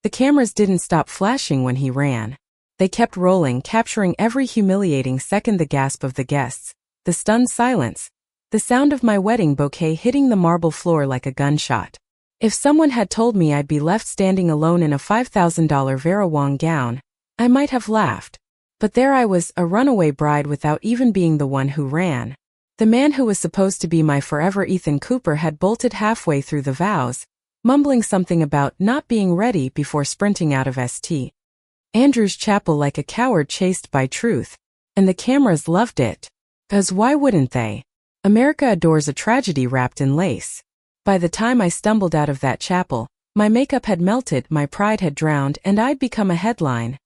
The cameras didn't stop flashing when he ran. They kept rolling, capturing every humiliating second, the gasp of the guests, the stunned silence, the sound of my wedding bouquet hitting the marble floor like a gunshot. If someone had told me I'd be left standing alone in a $5,000 Vera Wang gown, I might have laughed. But there I was, a runaway bride without even being the one who ran. The man who was supposed to be my forever Ethan Cooper had bolted halfway through the vows, mumbling something about not being ready before sprinting out of St. Andrew's Chapel like a coward chased by truth. And the cameras loved it. 'Cause why wouldn't they? America adores a tragedy wrapped in lace. By the time I stumbled out of that chapel, my makeup had melted, my pride had drowned, and I'd become a headline.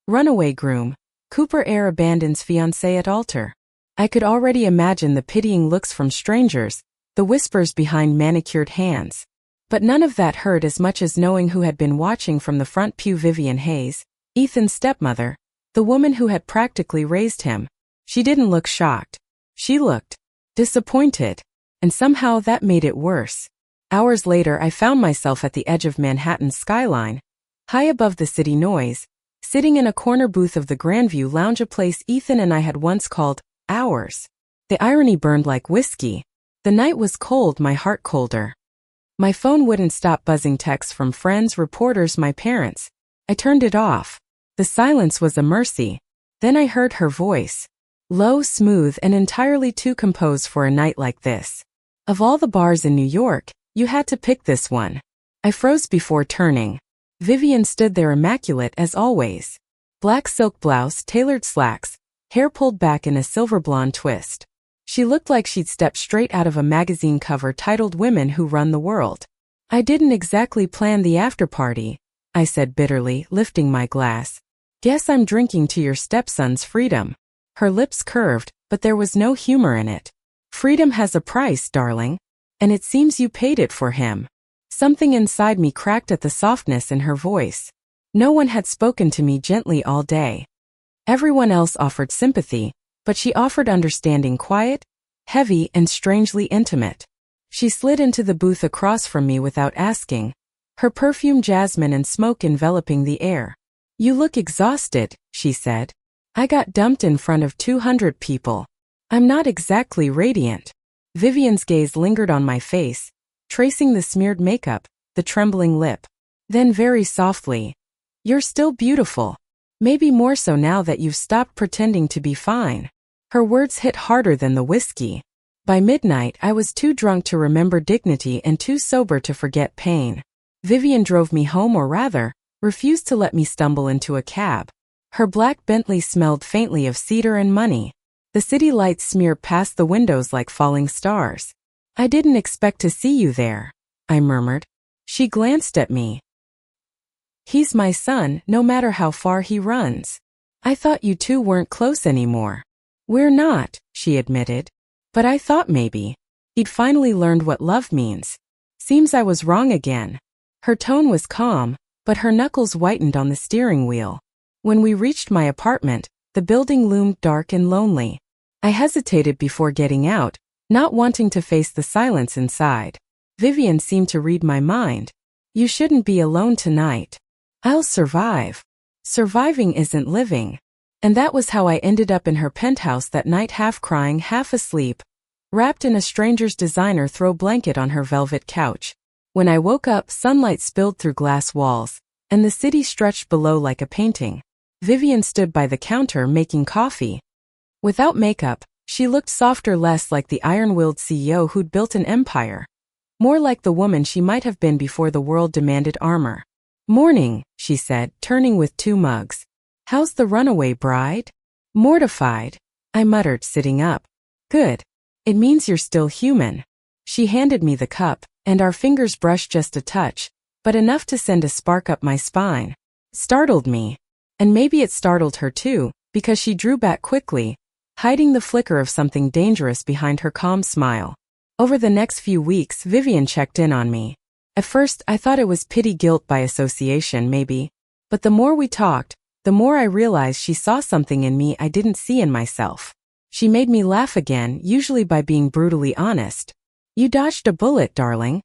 Runaway groom. Cooper heir abandons fiancée at altar. I could already imagine the pitying looks from strangers, the whispers behind manicured hands. But none of that hurt as much as knowing who had been watching from the front pew. Vivian Hayes, Ethan's stepmother, the woman who had practically raised him. She didn't look shocked. She looked disappointed. And somehow that made it worse. Hours later I found myself at the edge of Manhattan's skyline, high above the city noise, sitting in a corner booth of the Grandview Lounge, a place Ethan and I had once called ours. The irony burned like whiskey. The night was cold, my heart colder. My phone wouldn't stop buzzing, texts from friends, reporters, my parents. I turned it off. The silence was a mercy. Then I heard her voice. Low, smooth, and entirely too composed for a night like this. Of all the bars in New York, you had to pick this one. I froze before turning. Vivian stood there, immaculate as always. Black silk blouse, tailored slacks, hair pulled back in a silver blonde twist. She looked like she'd stepped straight out of a magazine cover titled Women Who Run the World. I didn't exactly plan the after-party, I said bitterly, lifting my glass. Guess I'm drinking to your stepson's freedom. Her lips curved, but there was no humor in it. Freedom has a price, darling. And it seems you paid it for him. Something inside me cracked at the softness in her voice. No one had spoken to me gently all day. Everyone else offered sympathy, but she offered understanding, quiet, heavy, and strangely intimate. She slid into the booth across from me without asking, her perfume jasmine and smoke enveloping the air. You look exhausted, she said. I got dumped in front of 200 people. I'm not exactly radiant. Vivian's gaze lingered on my face, tracing the smeared makeup, the trembling lip. Then very softly, you're still beautiful. Maybe more so now that you've stopped pretending to be fine. Her words hit harder than the whiskey. By midnight, I was too drunk to remember dignity and too sober to forget pain. Vivian drove me home, or rather, refused to let me stumble into a cab. Her black Bentley smelled faintly of cedar and money. The city lights smeared past the windows like falling stars. I didn't expect to see you there, I murmured. She glanced at me. He's my son, no matter how far he runs. I thought you two weren't close anymore. We're not, she admitted. But I thought maybe he'd finally learned what love means. Seems I was wrong again. Her tone was calm, but her knuckles whitened on the steering wheel. When we reached my apartment, the building loomed dark and lonely. I hesitated before getting out, not wanting to face the silence inside. Vivian seemed to read my mind. You shouldn't be alone tonight. I'll survive. Surviving isn't living. And that was how I ended up in her penthouse that night, half crying, half asleep, wrapped in a stranger's designer throw blanket on her velvet couch. When I woke up, sunlight spilled through glass walls, and the city stretched below like a painting. Vivian stood by the counter making coffee. Without makeup, she looked softer, less like the iron-willed CEO who'd built an empire. More like the woman she might have been before the world demanded armor. Morning, she said, turning with 2 mugs. How's the runaway bride? Mortified, I muttered, sitting up. Good. It means you're still human. She handed me the cup, and our fingers brushed just a touch, but enough to send a spark up my spine. Startled me. And maybe it startled her too, because she drew back quickly, hiding the flicker of something dangerous behind her calm smile. Over the next few weeks, Vivian checked in on me. At first, I thought it was pity-guilt by association, maybe. But the more we talked, the more I realized she saw something in me I didn't see in myself. She made me laugh again, usually by being brutally honest. You dodged a bullet, darling.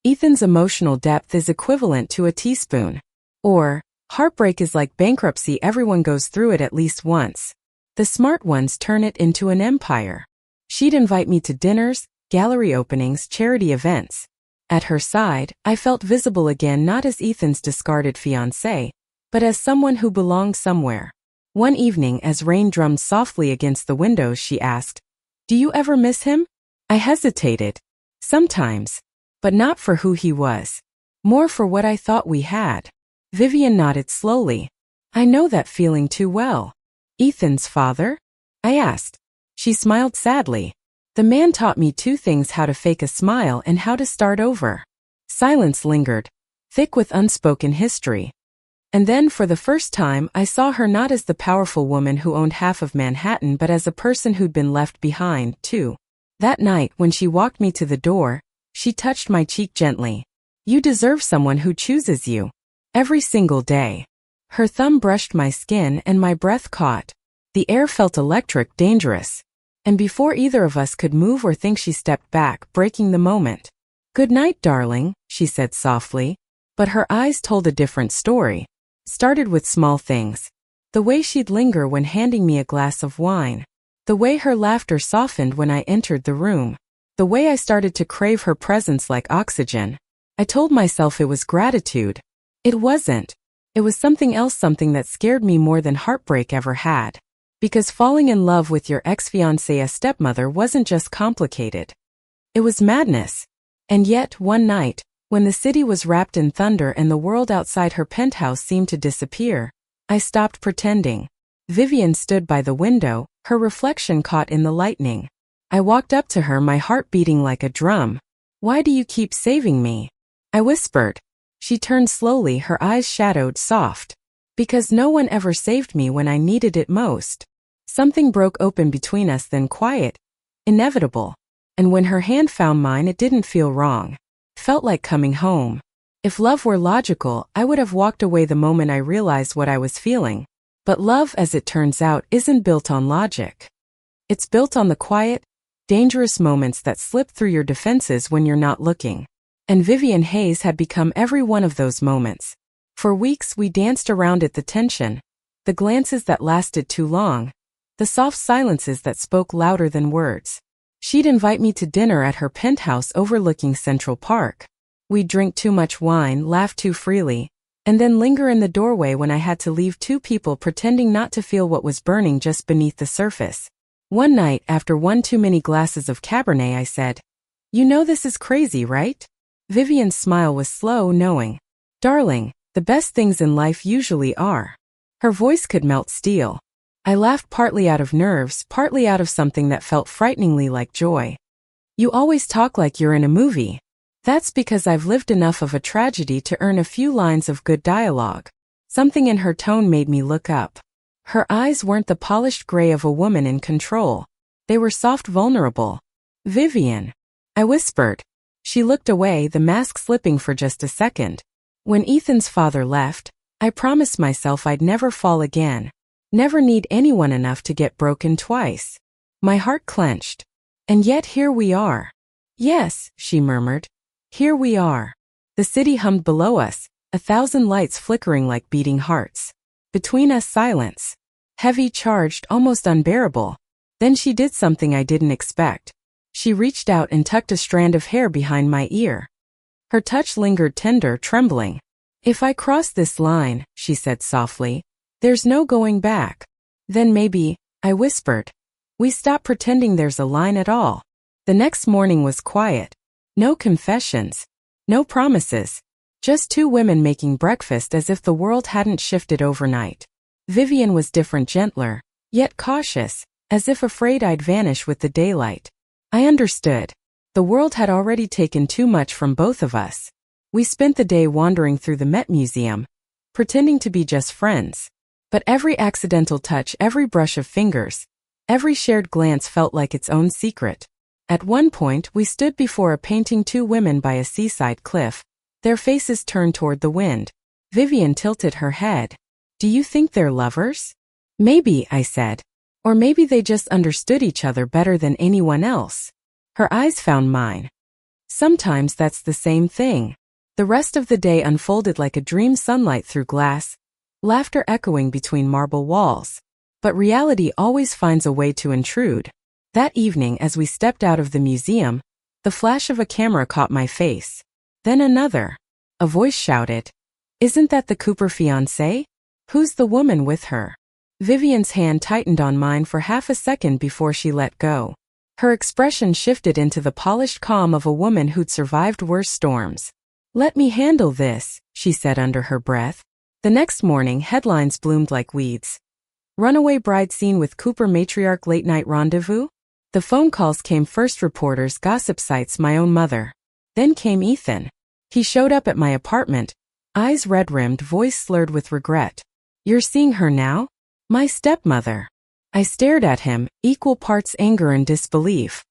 Ethan's emotional depth is equivalent to a teaspoon. Or, heartbreak is like bankruptcy, everyone goes through it at least once. The smart ones turn it into an empire. She'd invite me to dinners, gallery openings, charity events. At her side, I felt visible again, not as Ethan's discarded fiancé, but as someone who belonged somewhere. One evening, as rain drummed softly against the windows, she asked, "Do you ever miss him?" I hesitated. Sometimes. But not for who he was. More for what I thought we had. Vivian nodded slowly. I know that feeling too well. Ethan's father? I asked. She smiled sadly. The man taught me two things: how to fake a smile and how to start over. Silence lingered, thick with unspoken history. And then for the first time I saw her not as the powerful woman who owned half of Manhattan, but as a person who'd been left behind, too. That night, when she walked me to the door, she touched my cheek gently. You deserve someone who chooses you. Every single day. Her thumb brushed my skin and my breath caught. The air felt electric, dangerous. And before either of us could move or think, she stepped back, breaking the moment. Good night, darling, she said softly. But her eyes told a different story. Started with small things. The way she'd linger when handing me a glass of wine. The way her laughter softened when I entered the room. The way I started to crave her presence like oxygen. I told myself it was gratitude. It wasn't. It was something else, something that scared me more than heartbreak ever had. Because falling in love with your ex-fiancée, a stepmother, wasn't just complicated. It was madness. And yet, one night, when the city was wrapped in thunder and the world outside her penthouse seemed to disappear, I stopped pretending. Vivian stood by the window, her reflection caught in the lightning. I walked up to her, my heart beating like a drum. Why do you keep saving me? I whispered. She turned slowly, her eyes shadowed, soft. Because no one ever saved me when I needed it most. Something broke open between us, then quiet, inevitable. And when her hand found mine, it didn't feel wrong. Felt like coming home. If love were logical, I would have walked away the moment I realized what I was feeling. But love, as it turns out, isn't built on logic. It's built on the quiet, dangerous moments that slip through your defenses when you're not looking. And Vivian Hayes had become every one of those moments. For weeks we danced around it, the tension, the glances that lasted too long, the soft silences that spoke louder than words. She'd invite me to dinner at her penthouse overlooking Central Park. We'd drink too much wine, laugh too freely, and then linger in the doorway when I had to leave, two people pretending not to feel what was burning just beneath the surface. One night, after one too many glasses of Cabernet, I said, "You know this is crazy, right?" Vivian's smile was slow, knowing. "Darling, the best things in life usually are." Her voice could melt steel. I laughed, partly out of nerves, partly out of something that felt frighteningly like joy. "You always talk like you're in a movie." "That's because I've lived enough of a tragedy to earn a few lines of good dialogue." Something in her tone made me look up. Her eyes weren't the polished gray of a woman in control. They were soft, vulnerable. "Vivian," I whispered. She looked away, the mask slipping for just a second. "When Ethan's father left, I promised myself I'd never fall again. Never need anyone enough to get broken twice." My heart clenched. "And yet here we are." "Yes," she murmured. "Here we are." The city hummed below us, 1,000 lights flickering like beating hearts. Between us, silence. Heavy, charged, almost unbearable. Then she did something I didn't expect. She reached out and tucked a strand of hair behind my ear. Her touch lingered, tender, trembling. "If I cross this line," she said softly, "there's no going back." "Then maybe," I whispered, "we stop pretending there's a line at all." The next morning was quiet. No confessions. No promises. Just two women making breakfast as if the world hadn't shifted overnight. Vivian was different, gentler, yet cautious, as if afraid I'd vanish with the daylight. I understood. The world had already taken too much from both of us. We spent the day wandering through the Met Museum, pretending to be just friends. But every accidental touch, every brush of fingers, every shared glance felt like its own secret. At one point, we stood before a painting, two women by a seaside cliff, their faces turned toward the wind. Vivian tilted her head. "Do you think they're lovers?" "Maybe," I said. "Or maybe they just understood each other better than anyone else." Her eyes found mine. "Sometimes that's the same thing." The rest of the day unfolded like a dream, sunlight through glass, laughter echoing between marble walls. But reality always finds a way to intrude. That evening, as we stepped out of the museum, the flash of a camera caught my face. Then another. A voice shouted, "Isn't that the Cooper fiancée? Who's the woman with her?" Vivian's hand tightened on mine for half a second before she let go. Her expression shifted into the polished calm of a woman who'd survived worse storms. "Let me handle this," she said under her breath. The next morning, headlines bloomed like weeds. Runaway bride seen with Cooper matriarch, late-night rendezvous? The phone calls came first, reporters, gossip sites, my own mother. Then came Ethan. He showed up at my apartment, eyes red-rimmed, voice slurred with regret. "You're seeing her now? My stepmother." I stared at him, equal parts anger and disbelief.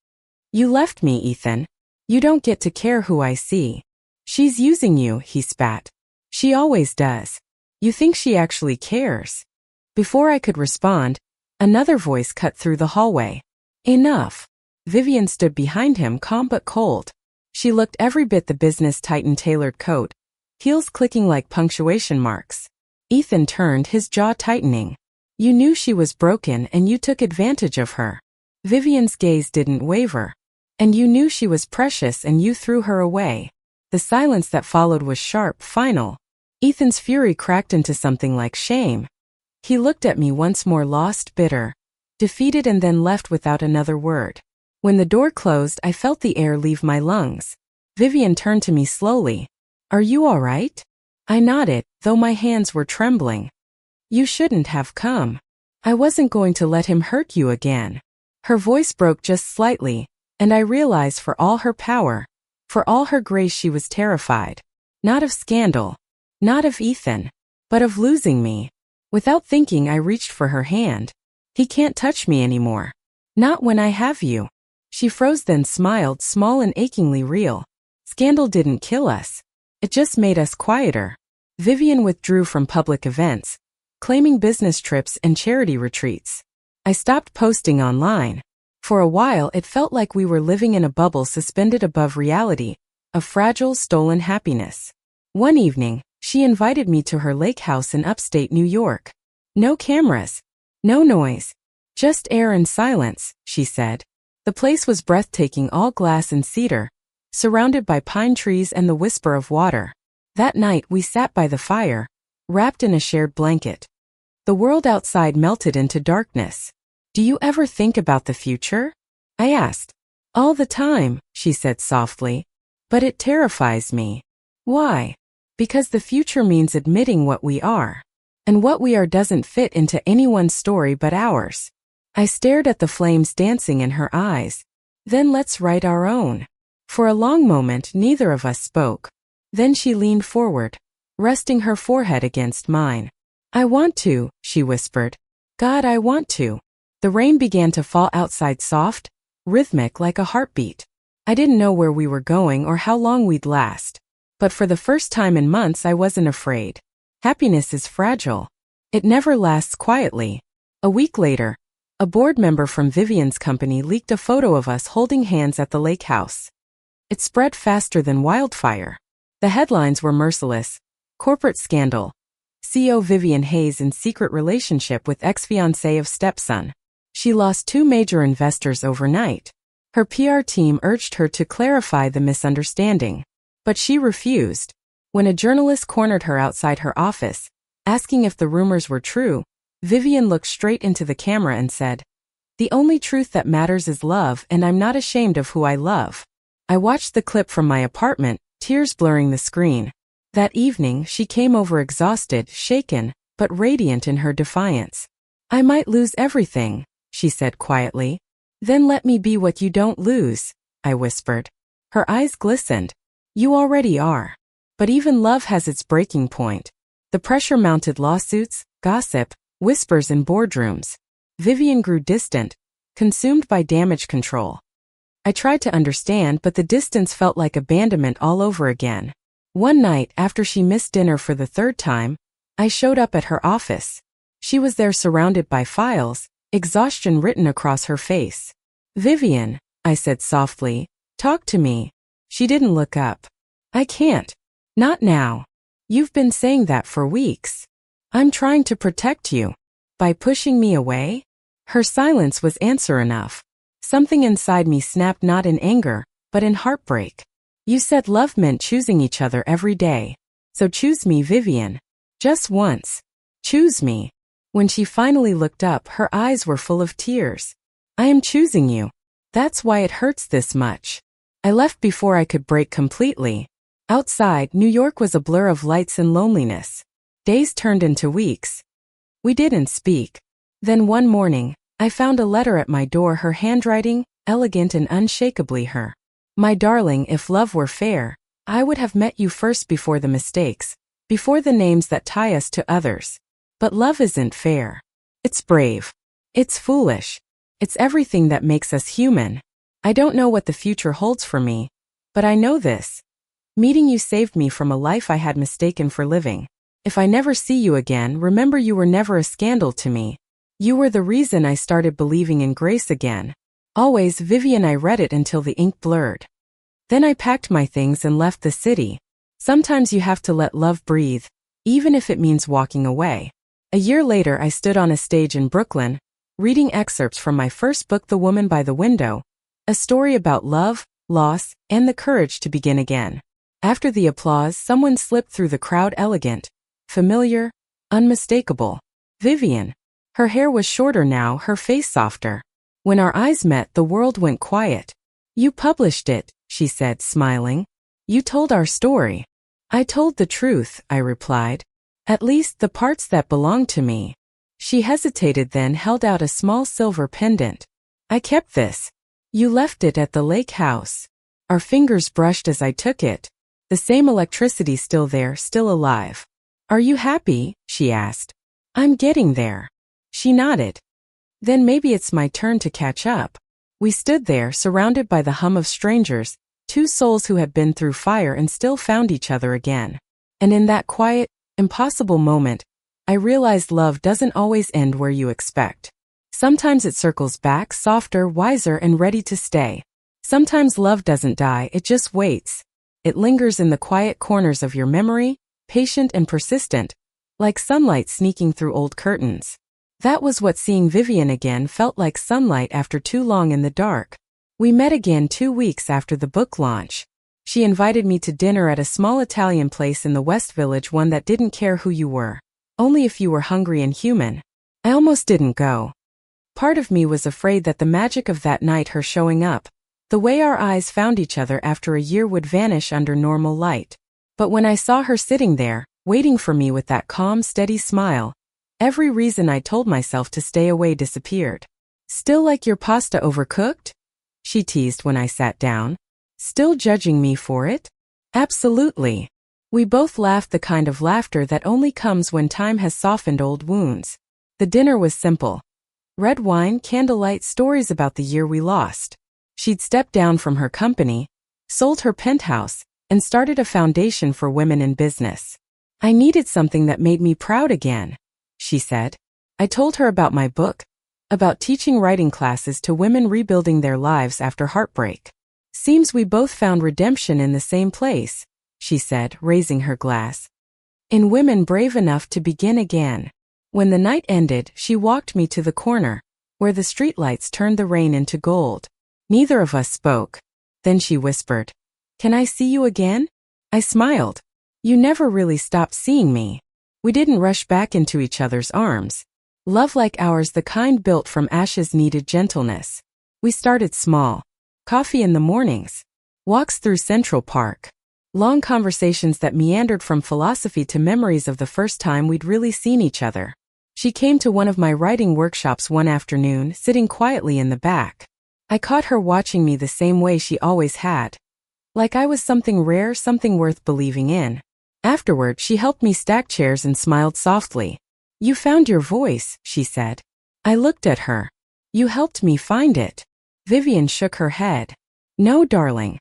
"You left me, Ethan. You don't get to care who I see." "She's using you," he spat. "She always does. You think she actually cares?" Before I could respond, another voice cut through the hallway. "Enough." Vivian stood behind him, calm but cold. She looked every bit the business Titan tailored coat, heels clicking like punctuation marks. Ethan turned, his jaw tightening. "You knew she was broken and you took advantage of her." Vivian's gaze didn't waver. "And you knew she was precious and you threw her away." The silence that followed was sharp, final. Ethan's fury cracked into something like shame. He looked at me once more, lost, bitter, defeated, and then left without another word. When the door closed, I felt the air leave my lungs. Vivian turned to me slowly. "Are you all right?" I nodded, though my hands were trembling. "You shouldn't have come. I wasn't going to let him hurt you again." Her voice broke just slightly, and I realized for all her power, for all her grace, she was terrified. Not of scandal, not of Ethan, but of losing me. Without thinking, I reached for her hand. "He can't touch me anymore. Not when I have you." She froze, then smiled, small and achingly real. "Scandal didn't kill us. It just made us quieter." Vivian withdrew from public events, claiming business trips and charity retreats. I stopped posting online. For a while, it felt like we were living in a bubble suspended above reality, a fragile, stolen happiness. One evening, she invited me to her lake house in upstate New York. "No cameras, no noise, just air and silence," she said. The place was breathtaking, all glass and cedar, surrounded by pine trees and the whisper of water. That night, we sat by the fire, wrapped in a shared blanket. The world outside melted into darkness. "Do you ever think about the future?" I asked. "All the time," she said softly. "But it terrifies me." "Why?" "Because the future means admitting what we are. And what we are doesn't fit into anyone's story but ours." I stared at the flames dancing in her eyes. "Then let's write our own." For a long moment, neither of us spoke. Then she leaned forward, resting her forehead against mine. "I want to," she whispered. "God, I want to." The rain began to fall outside, soft, rhythmic like a heartbeat. I didn't know where we were going or how long we'd last. But for the first time in months, I wasn't afraid. Happiness is fragile. It never lasts quietly. A week later, a board member from Vivian's company leaked a photo of us holding hands at the lake house. It spread faster than wildfire. The headlines were merciless. Corporate scandal. CEO Vivian Hayes in secret relationship with ex-fiancé of stepson. She lost 2 major investors overnight. Her PR team urged her to clarify the misunderstanding. But she refused. When a journalist cornered her outside her office, asking if the rumors were true, Vivian looked straight into the camera and said, "The only truth that matters is love, and I'm not ashamed of who I love." I watched the clip from my apartment, tears blurring the screen. That evening, she came over exhausted, shaken, but radiant in her defiance. "I might lose everything," she said quietly. "Then let me be what you don't lose," I whispered. Her eyes glistened. "You already are. But even love has its breaking point." The pressure mounted: lawsuits, gossip, whispers in boardrooms. Vivian grew distant, consumed by damage control. I tried to understand, but the distance felt like abandonment all over again. One night, after she missed dinner for the 3rd time, I showed up at her office. She was there, surrounded by files, exhaustion written across her face. "Vivian," I said softly, "talk to me." She didn't look up. "I can't. Not now. You've been saying that for weeks. I'm trying to protect you. By pushing me away? Her silence was answer enough. Something inside me snapped not in anger, but in heartbreak. You said love meant choosing each other every day. So choose me, Vivian. Just once. Choose me. When she finally looked up, her eyes were full of tears. I am choosing you. That's why it hurts this much. I left before I could break completely. Outside, New York was a blur of lights and loneliness. Days turned into weeks. We didn't speak. Then one morning, I found a letter at my door, her handwriting, elegant and unshakably her. My darling, if love were fair, I would have met you first before the mistakes, before the names that tie us to others. But love isn't fair. It's brave. It's foolish. It's everything that makes us human. I don't know what the future holds for me, but I know this. Meeting you saved me from a life I had mistaken for living. If I never see you again, remember you were never a scandal to me. You were the reason I started believing in grace again. Always, Vivian. I read it until the ink blurred. Then I packed my things and left the city. Sometimes you have to let love breathe, even if it means walking away. A year later, I stood on a stage in Brooklyn, reading excerpts from my first book, The Woman by the Window, a story about love, loss, and the courage to begin again. After the applause, someone slipped through the crowd, elegant, familiar, unmistakable. Vivian. Her hair was shorter now, her face softer. When our eyes met, the world went quiet. You published it, she said, smiling. You told our story. I told the truth, I replied. At least the parts that belonged to me. She hesitated, then held out a small silver pendant. I kept this. You left it at the lake house. Our fingers brushed as I took it. The same electricity still there, still alive. Are you happy? She asked. I'm getting there. She nodded. Then maybe it's my turn to catch up. We stood there, surrounded by the hum of strangers, two souls who had been through fire and still found each other again. And in that quiet, impossible moment, I realized love doesn't always end where you expect. Sometimes it circles back, softer, wiser, and ready to stay. Sometimes love doesn't die, it just waits. It lingers in the quiet corners of your memory, patient and persistent, like sunlight sneaking through old curtains. That was what seeing Vivian again felt like, sunlight after too long in the dark. We met again 2 weeks after the book launch. She invited me to dinner at a small Italian place in the West Village, one that didn't care who you were, only if you were hungry and human. I almost didn't go. Part of me was afraid that the magic of that night, her showing up, the way our eyes found each other after a year, would vanish under normal light. But when I saw her sitting there, waiting for me with that calm, steady smile, every reason I told myself to stay away disappeared. Still like your pasta overcooked? She teased when I sat down. Still judging me for it? Absolutely. We both laughed, the kind of laughter that only comes when time has softened old wounds. The dinner was simple. Red wine, candlelight, stories about the year we lost. She'd stepped down from her company, sold her penthouse, and started a foundation for women in business. I needed something that made me proud again, she said. I told her about my book, about teaching writing classes to women rebuilding their lives after heartbreak. Seems we both found redemption in the same place, she said, raising her glass. In women brave enough to begin again. When the night ended, she walked me to the corner, where the streetlights turned the rain into gold. Neither of us spoke. Then she whispered, "Can I see you again?" I smiled. You never really stopped seeing me. We didn't rush back into each other's arms. Love like ours, the kind built from ashes, needed gentleness. We started small. Coffee in the mornings. Walks through Central Park. Long conversations that meandered from philosophy to memories of the first time we'd really seen each other. She came to one of my writing workshops one afternoon, sitting quietly in the back. I caught her watching me the same way she always had. Like I was something rare, something worth believing in. Afterward, she helped me stack chairs and smiled softly. You found your voice, she said. I looked at her. You helped me find it. Vivian shook her head. No, darling.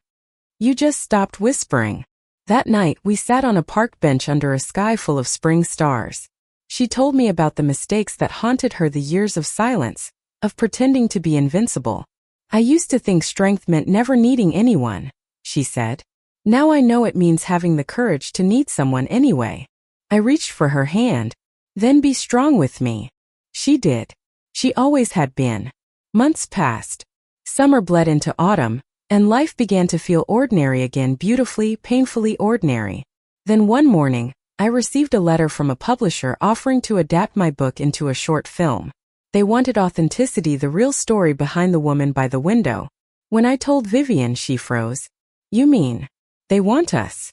You just stopped whispering. That night, we sat on a park bench under a sky full of spring stars. She told me about the mistakes that haunted her, the years of silence, of pretending to be invincible. I used to think strength meant never needing anyone, she said. Now I know it means having the courage to need someone anyway. I reached for her hand. Then be strong with me. She did. She always had been. Months passed. Summer bled into autumn, and life began to feel ordinary again, beautifully, painfully ordinary. Then one morning, I received a letter from a publisher offering to adapt my book into a short film. They wanted authenticity, the real story behind the woman by the window. When I told Vivian, she froze. You mean, they want us?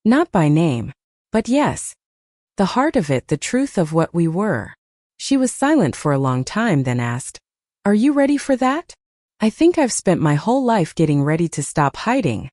Not by name, but yes. The heart of it, the truth of what we were. She was silent for a long time, then asked, Are you ready for that? I think I've spent my whole life getting ready to stop hiding.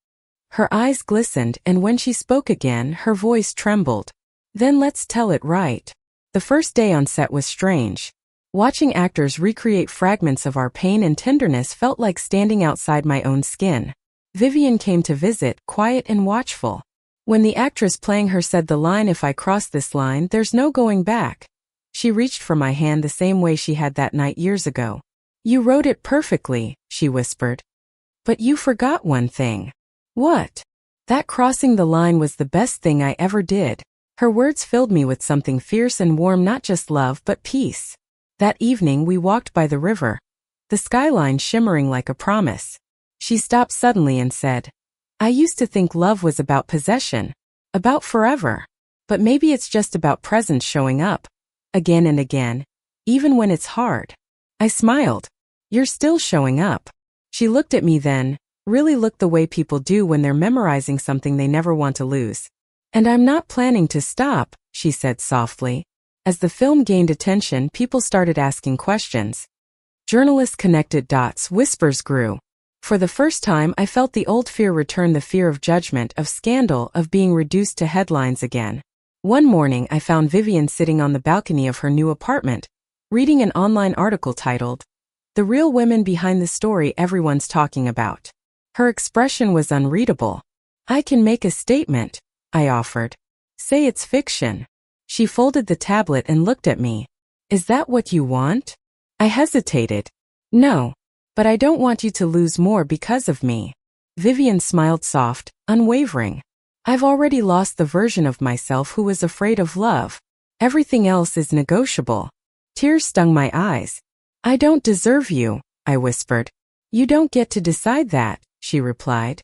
Her eyes glistened, and when she spoke again, her voice trembled. Then let's tell it right. The first day on set was strange. Watching actors recreate fragments of our pain and tenderness felt like standing outside my own skin. Vivian came to visit, quiet and watchful. When the actress playing her said the line, "If I cross this line, there's no going back," she reached for my hand the same way she had that night years ago. "You wrote it perfectly," she whispered. "But you forgot one thing." "What?" "That crossing the line was the best thing I ever did." Her words filled me with something fierce and warm, not just love but peace. That evening we walked by the river, the skyline shimmering like a promise. She stopped suddenly and said, "I used to think love was about possession, about forever. But maybe it's just about presence, showing up, again and again, even when it's hard." I smiled. "You're still showing up." She looked at me then, really looked the way people do when they're memorizing something they never want to lose. "And I'm not planning to stop," she said softly. As the film gained attention, people started asking questions. Journalists connected dots, whispers grew. For the first time, I felt the old fear return, the fear of judgment, of scandal, of being reduced to headlines again. One morning, I found Vivian sitting on the balcony of her new apartment, reading an online article titled, "The Real Women Behind the Story Everyone's Talking About." Her expression was unreadable. "I can make a statement," I offered. "Say it's fiction." She folded the tablet and looked at me. "Is that what you want?" I hesitated. "No. But I don't want you to lose more because of me." Vivian smiled soft, unwavering. "I've already lost the version of myself who was afraid of love. Everything else is negotiable." Tears stung my eyes. "I don't deserve you," I whispered. "You don't get to decide that," she replied.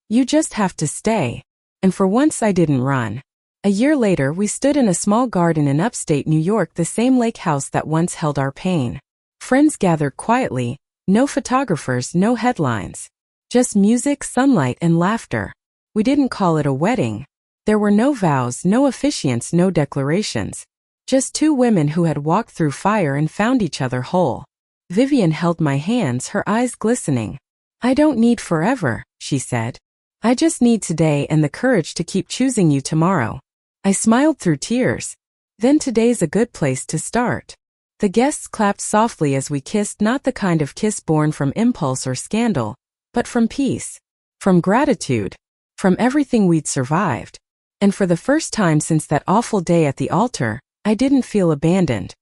"You just have to stay." And for once I didn't run. A year later, we stood in a small garden in upstate New York, the same lake house that once held our pain. Friends gathered quietly, no photographers, no headlines. Just music, sunlight, and laughter. We didn't call it a wedding. There were no vows, no officiants, no declarations. Just two women who had walked through fire and found each other whole. Vivian held my hands, her eyes glistening. "I don't need forever," she said. "I just need today and the courage to keep choosing you tomorrow." I smiled through tears. "Then today's a good place to start." The guests clapped softly as we kissed, not the kind of kiss born from impulse or scandal, but from peace, from gratitude, from everything we'd survived. And for the first time since that awful day at the altar, I didn't feel abandoned.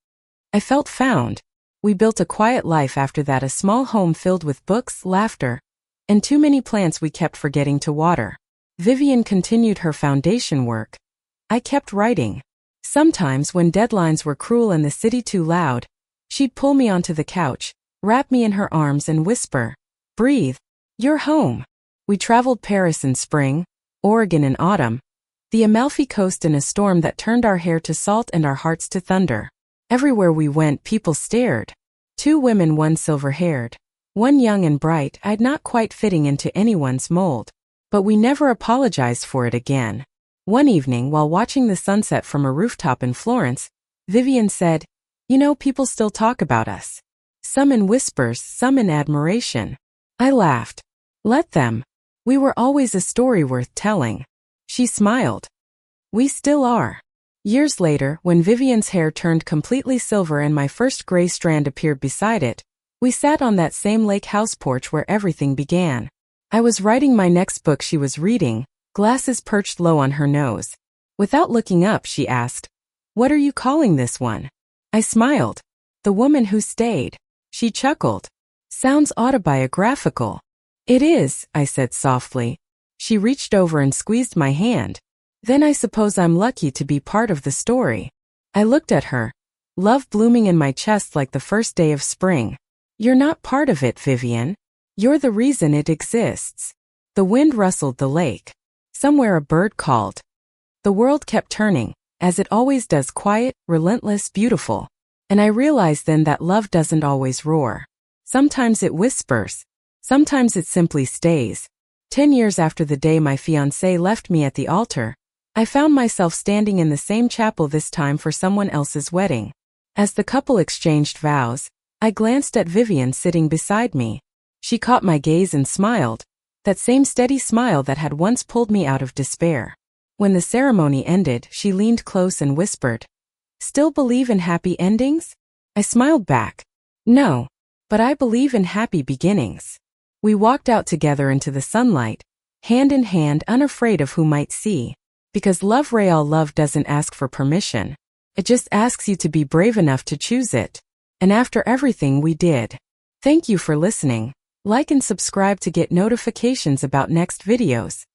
I felt found. We built a quiet life after that, a small home filled with books, laughter, and too many plants we kept forgetting to water. Vivian continued her foundation work. I kept writing. Sometimes when deadlines were cruel and the city too loud, she'd pull me onto the couch, wrap me in her arms and whisper, "Breathe. You're home." We traveled Paris in spring, Oregon in autumn, the Amalfi Coast in a storm that turned our hair to salt and our hearts to thunder. Everywhere we went, people stared. Two women, one silver-haired, one young and bright, I'd not quite fitting into anyone's mold. But we never apologized for it again. One evening, while watching the sunset from a rooftop in Florence, Vivian said, "You know, people still talk about us. Some in whispers, some in admiration." I laughed. "Let them. We were always a story worth telling." She smiled. "We still are." Years later, when Vivian's hair turned completely silver and my first gray strand appeared beside it, we sat on that same lake house porch where everything began. I was writing my next book, she was reading, glasses perched low on her nose. Without looking up, she asked, "What are you calling this one?" I smiled. "The Woman Who Stayed." She chuckled. "Sounds autobiographical." "It is," I said softly. She reached over and squeezed my hand. Then I suppose I'm lucky to be part of the story. I looked at her, love blooming in my chest like the first day of spring. You're not part of it, Vivian. You're the reason it exists. The wind rustled the lake. Somewhere a bird called. The world kept turning, as it always does, quiet, relentless, beautiful. And I realized then that love doesn't always roar. Sometimes it whispers. Sometimes it simply stays. 10 years after the day my fiancé left me at the altar, I found myself standing in the same chapel, this time for someone else's wedding. As the couple exchanged vows, I glanced at Vivian sitting beside me. She caught my gaze and smiled, that same steady smile that had once pulled me out of despair. When the ceremony ended, she leaned close and whispered, "Still believe in happy endings?" I smiled back. "No, but I believe in happy beginnings." We walked out together into the sunlight, hand in hand, unafraid of who might see. Because real love doesn't ask for permission. It just asks you to be brave enough to choose it. And after everything we did. Thank you for listening. Like and subscribe to get notifications about next videos.